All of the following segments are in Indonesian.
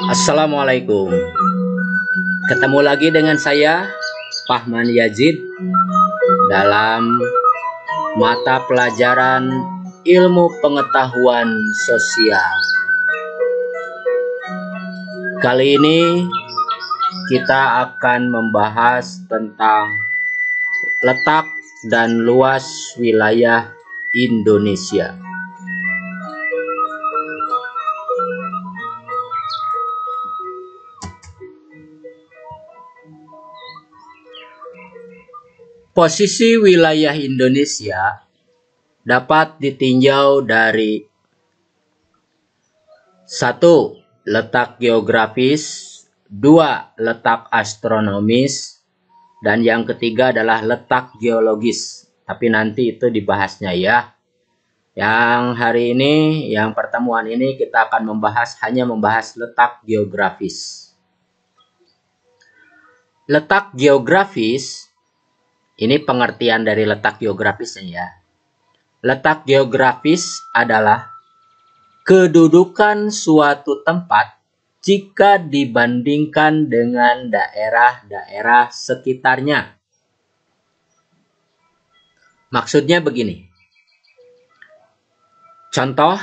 Assalamualaikum. Ketemu lagi dengan saya, Fahman Yazid, dalam mata pelajaran Ilmu Pengetahuan Sosial. Kali ini kita akan membahas tentang letak dan luas wilayah Indonesia. Posisi wilayah Indonesia dapat ditinjau dari 1. Letak geografis, 2. Letak astronomis, dan yang ketiga adalah letak geologis. Tapi nanti itu dibahasnya ya. Yang hari ini, yang pertemuan ini kita akan hanya membahas letak geografis. Letak geografis, ini pengertian dari letak geografisnya ya. Letak geografis adalah kedudukan suatu tempat jika dibandingkan dengan daerah-daerah sekitarnya. Maksudnya begini. Contoh,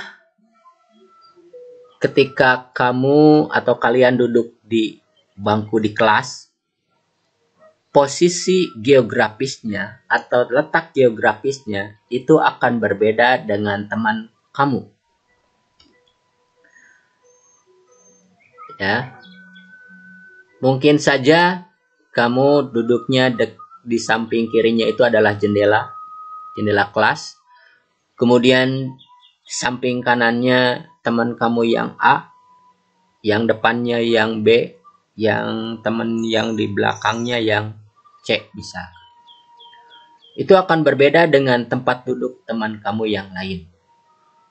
ketika kamu atau kalian duduk di bangku di kelas, posisi geografisnya atau letak geografisnya itu akan berbeda dengan teman kamu. Ya. Mungkin saja kamu duduknya di samping kirinya itu adalah jendela kelas. Kemudian samping kanannya teman kamu yang A, yang depannya yang B, yang teman yang di belakangnya yang C bisa. Itu akan berbeda dengan tempat duduk teman kamu yang lain.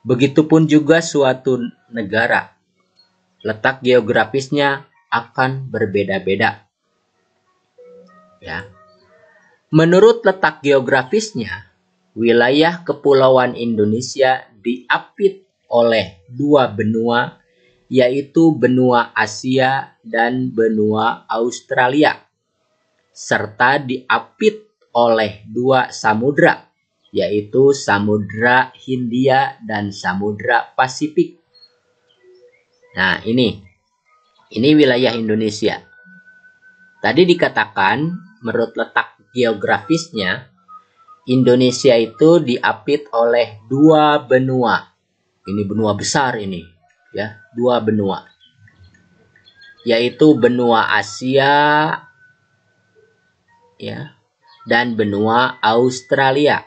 Begitupun juga suatu negara. Letak geografisnya akan berbeda-beda. Ya. Menurut letak geografisnya, wilayah kepulauan Indonesia diapit oleh dua benua, yaitu benua Asia dan benua Australia, serta diapit oleh dua samudra, yaitu Samudra Hindia dan Samudra Pasifik. Nah, ini wilayah Indonesia. Tadi dikatakan, menurut letak geografisnya, Indonesia itu diapit oleh dua benua. Ini benua besar ini, ya, dua benua. Yaitu benua Asia, ya, dan benua Australia.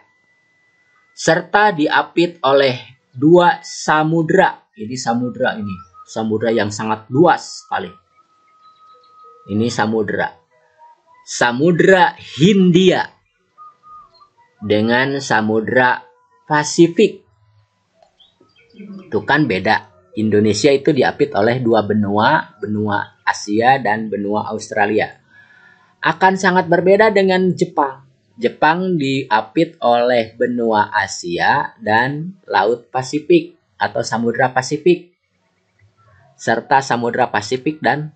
Serta diapit oleh dua samudra. Ini samudra yang sangat luas sekali. Ini samudra. Samudra Hindia dengan Samudra Pasifik. Itu kan beda. Indonesia itu diapit oleh dua benua Asia dan benua Australia. Akan sangat berbeda dengan Jepang. Jepang diapit oleh benua Asia dan Laut Pasifik atau Samudra Pasifik. Serta Samudra Pasifik dan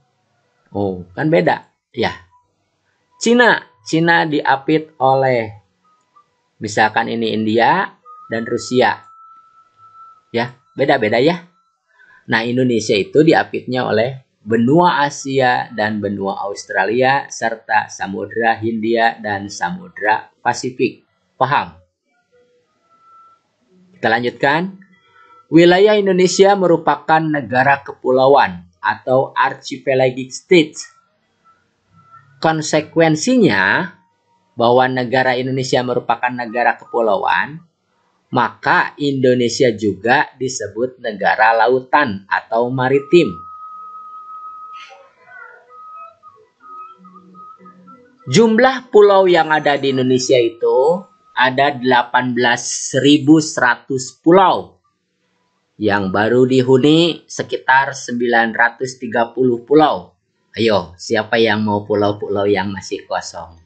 kan beda ya. Cina diapit oleh misalkan ini India dan Rusia. Ya, beda-beda ya. Nah, Indonesia itu diapitnya oleh benua Asia dan benua Australia serta Samudra Hindia dan Samudra Pasifik. Paham? Kita lanjutkan. Wilayah Indonesia merupakan negara kepulauan atau archipelagic state. Konsekuensinya bahwa negara Indonesia merupakan negara kepulauan, maka Indonesia juga disebut negara lautan atau maritim. Jumlah pulau yang ada di Indonesia itu ada 18.100 pulau. Yang baru dihuni sekitar 930 pulau. Ayo, siapa yang mau pulau-pulau yang masih kosong?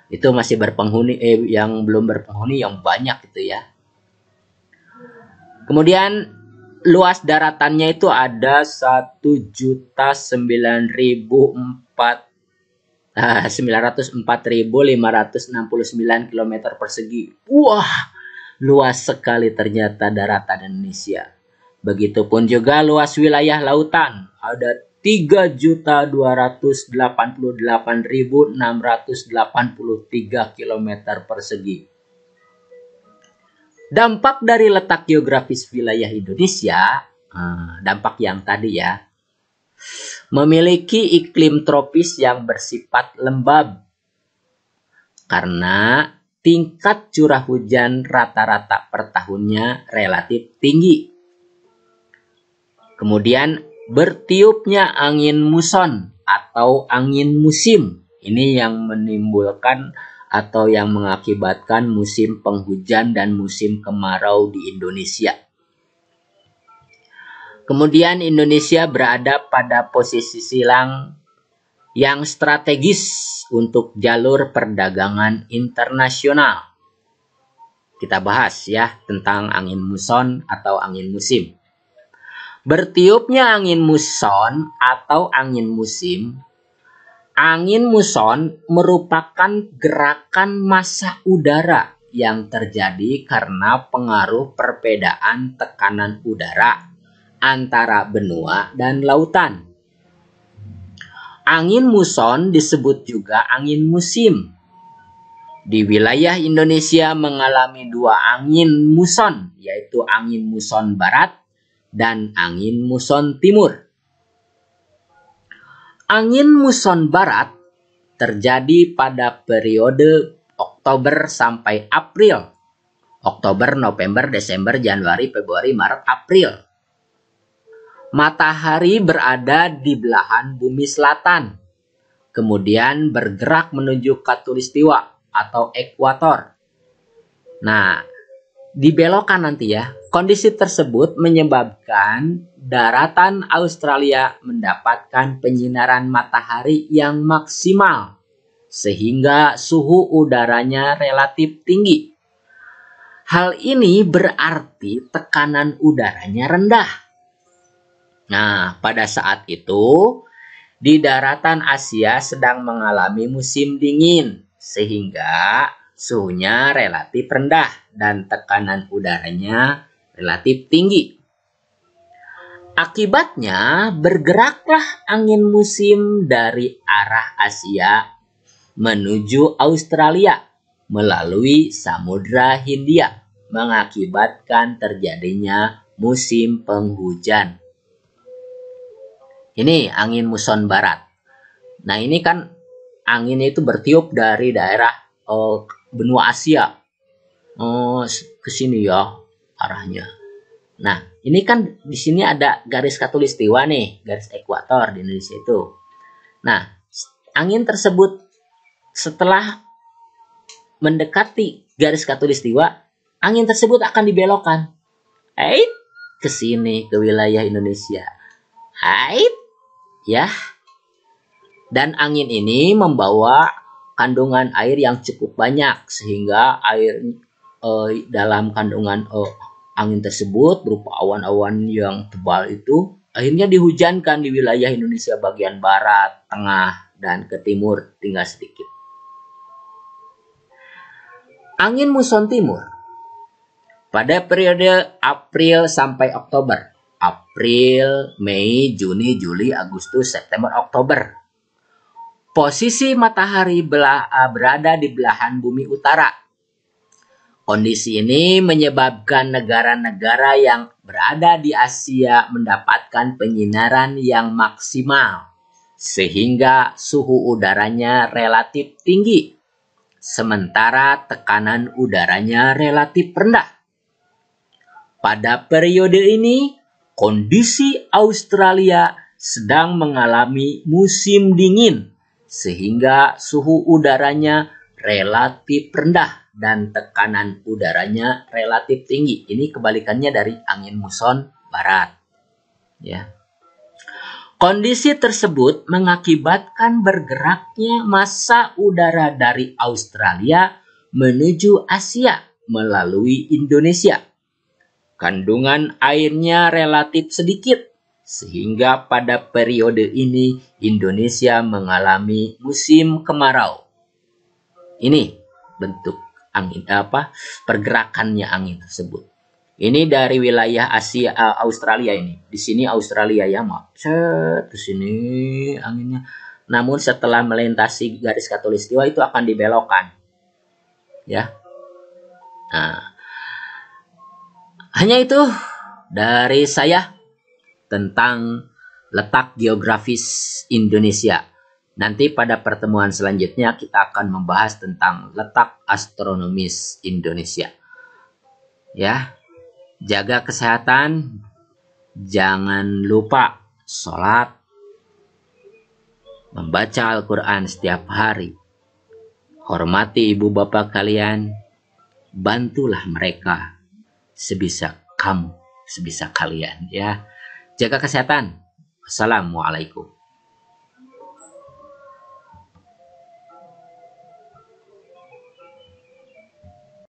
Itu masih berpenghuni, yang belum berpenghuni yang banyak itu ya. Kemudian luas daratannya itu ada 904.569 km persegi. Wah, luas sekali ternyata daratan Indonesia. Begitupun juga luas wilayah lautan, ada 3.288.683 km persegi. Dampak dari letak geografis wilayah Indonesia, dampak yang tadi ya, memiliki iklim tropis yang bersifat lembab karena tingkat curah hujan rata-rata per tahunnya relatif tinggi. Kemudian bertiupnya angin muson atau angin musim. Ini yang menimbulkan atau yang mengakibatkan musim penghujan dan musim kemarau di Indonesia. Kemudian Indonesia berada pada posisi silang yang strategis untuk jalur perdagangan internasional. Kita bahas ya tentang angin muson atau angin musim. Bertiupnya angin muson atau angin musim. Angin muson merupakan gerakan massa udara yang terjadi karena pengaruh perbedaan tekanan udara antara benua dan lautan. Angin muson disebut juga angin musim. Di wilayah Indonesia mengalami dua angin muson, yaitu angin muson barat dan angin muson timur. Angin muson barat terjadi pada periode Oktober sampai April. Oktober, November, Desember, Januari, Februari, Maret, April. Matahari berada di belahan bumi selatan, kemudian bergerak menuju khatulistiwa atau ekuator. Nah, dibelokkan nanti ya. Kondisi tersebut menyebabkan daratan Australia mendapatkan penyinaran matahari yang maksimal, sehingga suhu udaranya relatif tinggi. Hal ini berarti tekanan udaranya rendah. Nah, pada saat itu, di daratan Asia sedang mengalami musim dingin, sehingga suhunya relatif rendah dan tekanan udaranya relatif tinggi. Akibatnya bergeraklah angin musim dari arah Asia menuju Australia melalui Samudra Hindia, mengakibatkan terjadinya musim penghujan. Ini angin muson barat. Nah, ini kan angin itu bertiup dari daerah benua Asia ke sini ya arahnya. Nah, ini kan di sini ada garis khatulistiwa nih, garis ekuator di Indonesia itu. Nah, angin tersebut setelah mendekati garis khatulistiwa, angin tersebut akan dibelokkan. Ke sini ke wilayah Indonesia. Ya. Dan angin ini membawa kandungan air yang cukup banyak sehingga air dalam kandungan angin tersebut berupa awan-awan yang tebal itu akhirnya dihujankan di wilayah Indonesia bagian barat, tengah, dan ke timur tinggal sedikit. Angin muson timur pada periode April sampai Oktober. April, Mei, Juni, Juli, Agustus, September, Oktober. Posisi matahari berada di belahan bumi utara. Kondisi ini menyebabkan negara-negara yang berada di Asia mendapatkan penyinaran yang maksimal, sehingga suhu udaranya relatif tinggi, sementara tekanan udaranya relatif rendah. Pada periode ini, kondisi Australia sedang mengalami musim dingin, sehingga suhu udaranya relatif rendah dan tekanan udaranya relatif tinggi. Ini kebalikannya dari angin muson barat. Ya. Kondisi tersebut mengakibatkan bergeraknya massa udara dari Australia menuju Asia melalui Indonesia. Kandungan airnya relatif sedikit, sehingga pada periode ini Indonesia mengalami musim kemarau. Ini bentuk angin pergerakannya angin tersebut. Ini dari wilayah Asia Australia ini. Di sini Australia ya, maaf. Di sini anginnya. Namun setelah melintasi garis khatulistiwa itu akan dibelokkan. Ya. Nah, hanya itu dari saya tentang letak geografis Indonesia. Nanti pada pertemuan selanjutnya kita akan membahas tentang letak astronomis Indonesia. Ya, jaga kesehatan, jangan lupa sholat, membaca Al-Quran setiap hari, hormati ibu bapak kalian, bantulah mereka sebisa kamu, sebisa kalian ya. Jaga kesehatan. Assalamualaikum.